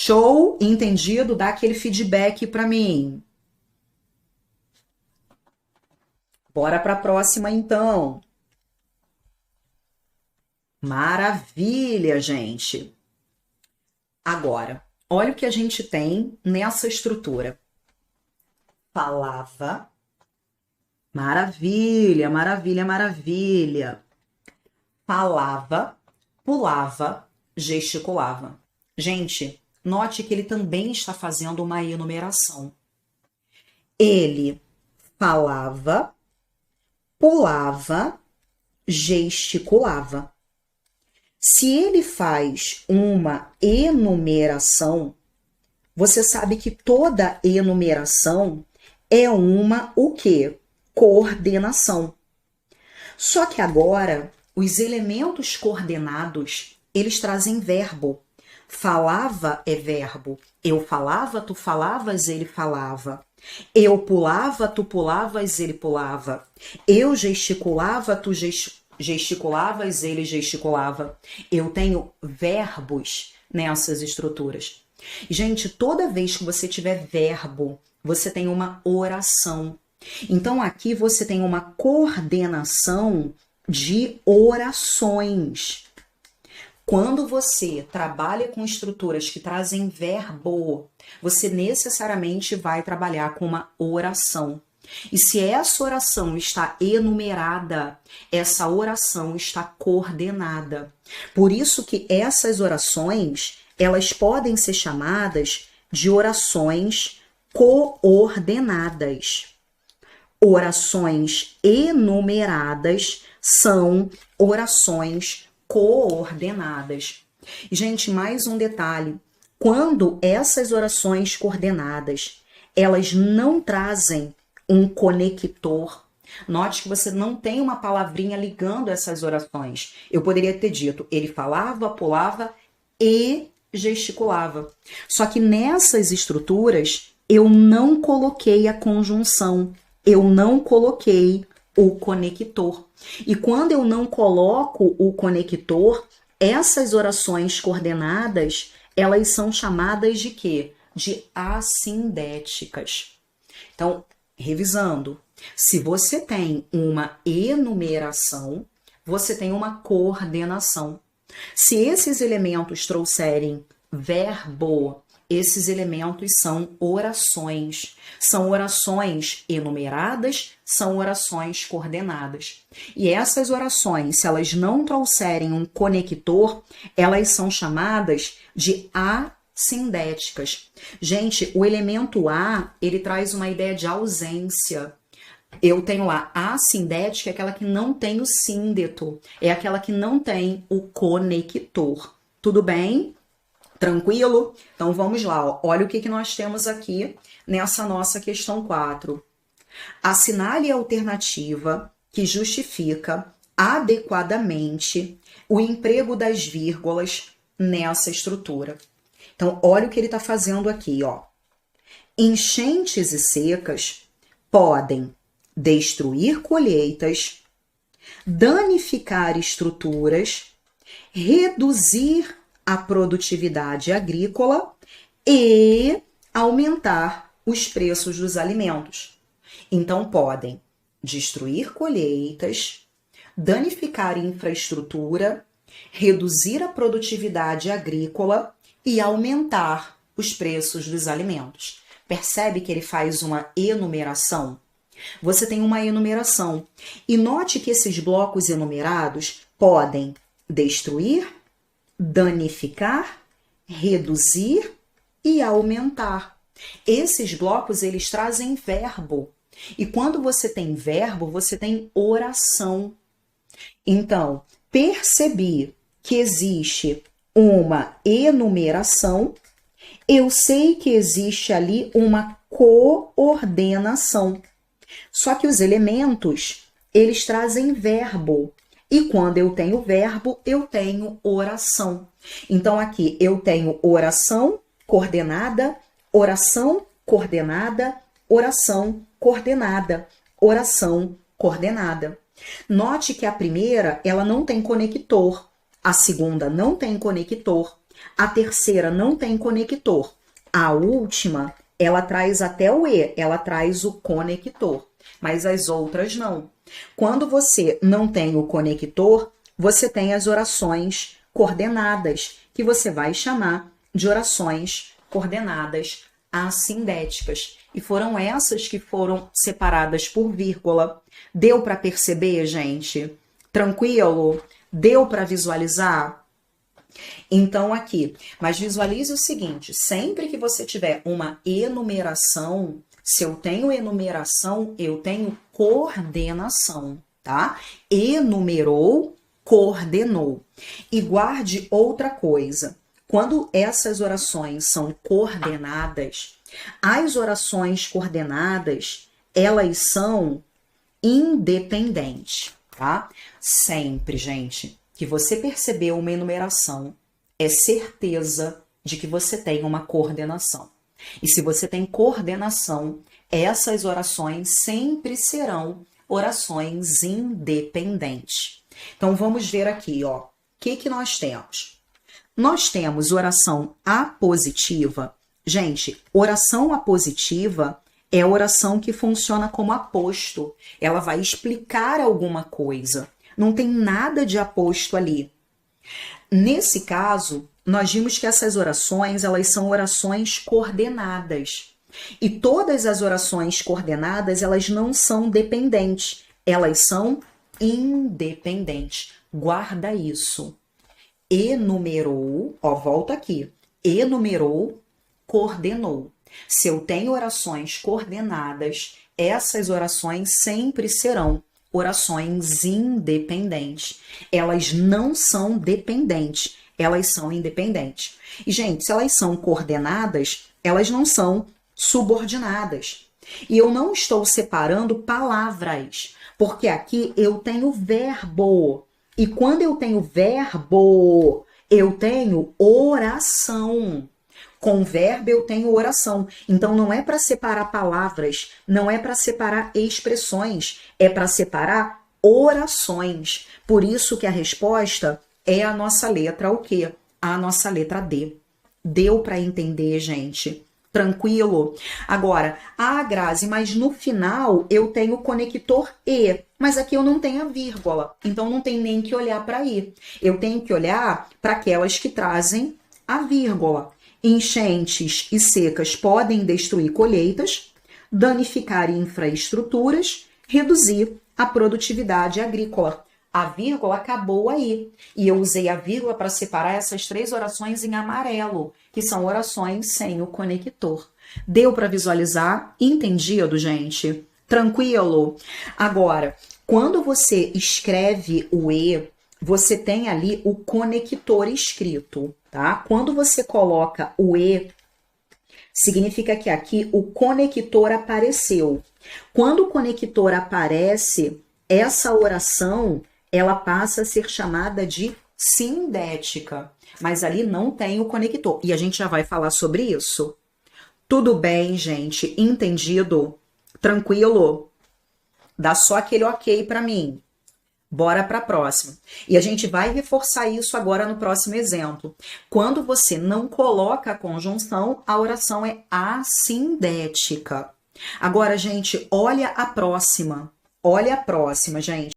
Show? Entendido? Dá aquele feedback para mim. Bora para a próxima, então. Maravilha, gente. Agora, olha o que a gente tem nessa estrutura. Falava. Maravilha, maravilha, maravilha. Falava, pulava, gesticulava. Gente, note que ele também está fazendo uma enumeração. Ele falava, pulava, gesticulava. Se ele faz uma enumeração, você sabe que toda enumeração é uma o quê? Coordenação. Só que agora, os elementos coordenados, eles trazem verbo. Falava é verbo. Eu falava, tu falavas, ele falava. Eu pulava, tu pulavas, ele pulava. Eu gesticulava, tu gesticulavas, ele gesticulava. Eu tenho verbos nessas estruturas. Gente, toda vez que você tiver verbo, você tem uma oração. Então, aqui você tem uma coordenação de orações. Quando você trabalha com estruturas que trazem verbo, você necessariamente vai trabalhar com uma oração. E se essa oração está enumerada, essa oração está coordenada. Por isso que essas orações, elas podem ser chamadas de orações coordenadas. Orações enumeradas são orações coordenadas. Gente, mais um detalhe. Quando essas orações coordenadas, elas não trazem um conector, note que você não tem uma palavrinha ligando essas orações. Eu poderia ter dito, ele falava, pulava e gesticulava. Só que nessas estruturas, eu não coloquei a conjunção, eu não coloquei o conector. E quando eu não coloco o conector, essas orações coordenadas, elas são chamadas de quê? De assindéticas. Então, revisando, se você tem uma enumeração, você tem uma coordenação. Se esses elementos trouxerem verbo, esses elementos são orações. São orações enumeradas, são orações coordenadas. E essas orações, se elas não trouxerem um conector, elas são chamadas de assindéticas. Gente, o elemento a, ele traz uma ideia de ausência. Eu tenho lá a assindética, é aquela que não tem o síndeto, é aquela que não tem o conector. Tudo bem? Tranquilo? Então vamos lá, ó. Olha o que nós temos aqui nessa nossa questão 4. Assinale a alternativa que justifica adequadamente o emprego das vírgulas nessa estrutura. Então, olha o que ele está fazendo aqui, ó. Enchentes e secas podem destruir colheitas, danificar estruturas, reduzir a produtividade agrícola e aumentar os preços dos alimentos. Então, podem destruir colheitas, danificar infraestrutura, reduzir a produtividade agrícola e aumentar os preços dos alimentos. Percebe que ele faz uma enumeração? Você tem uma enumeração. E note que esses blocos enumerados podem destruir, danificar, reduzir e aumentar. Esses blocos, eles trazem verbo. E quando você tem verbo, você tem oração. Então, percebi que existe uma enumeração, eu sei que existe ali uma coordenação. Só que os elementos, eles trazem verbo. E quando eu tenho verbo, eu tenho oração. Então, aqui eu tenho oração coordenada, oração coordenada, oração coordenada, oração coordenada. Note que a primeira, ela não tem conector. A segunda não tem conector. A terceira não tem conector. A última, ela traz até o E, ela traz o conector, mas as outras não. Quando você não tem o conector, você tem as orações coordenadas, que você vai chamar de orações coordenadas assindéticas. E foram essas que foram separadas por vírgula. Deu para perceber, gente? Tranquilo? Deu para visualizar? Então, aqui, mas visualize o seguinte: sempre que você tiver uma enumeração, se eu tenho enumeração, eu tenho coordenação, tá? Enumerou, coordenou. E guarde outra coisa: quando essas orações são coordenadas, as orações coordenadas, elas são independentes, tá? Sempre, gente, que você percebeu uma enumeração, é certeza de que você tem uma coordenação. E se você tem coordenação, essas orações sempre serão orações independentes. Então vamos ver aqui, ó. O que nós temos? Nós temos oração apositiva. Gente, oração apositiva é a oração que funciona como aposto. Ela vai explicar alguma coisa. Não tem nada de aposto ali. Nesse caso, nós vimos que essas orações, elas são orações coordenadas. E todas as orações coordenadas, elas não são dependentes. Elas são independentes. Guarda isso. Enumerou, ó, volta aqui. Enumerou, coordenou. Se eu tenho orações coordenadas, essas orações sempre serão orações independentes. Elas não são dependentes, elas são independentes. E, gente, se elas são coordenadas, elas não são subordinadas. E eu não estou separando palavras, porque aqui eu tenho verbo. E quando eu tenho verbo, eu tenho oração. Com verbo eu tenho oração. Então não é para separar palavras, não é para separar expressões, é para separar orações. Por isso que a resposta é a nossa letra o quê? A nossa letra D. Deu para entender, gente? Tranquilo? Agora, Grazi, mas no final eu tenho o conector E, mas aqui eu não tenho a vírgula, então não tem nem que olhar para I. Eu tenho que olhar para aquelas que trazem a vírgula. Enchentes e secas podem destruir colheitas, danificar infraestruturas, reduzir a produtividade agrícola. A vírgula acabou aí. E eu usei a vírgula para separar essas três orações em amarelo, que são orações sem o conector. Deu para visualizar? Entendido, gente? Tranquilo? Agora, quando você escreve o E, você tem ali o conector escrito, tá? Quando você coloca o E, significa que aqui o conector apareceu. Quando o conector aparece, essa oração, ela passa a ser chamada de sindética, mas ali não tem o conector. E a gente já vai falar sobre isso. Tudo bem, gente? Entendido? Tranquilo? Dá só aquele ok para mim. Bora para a próxima. E a gente vai reforçar isso agora no próximo exemplo. Quando você não coloca a conjunção, a oração é assindética. Agora, gente, olha a próxima. Olha a próxima, gente.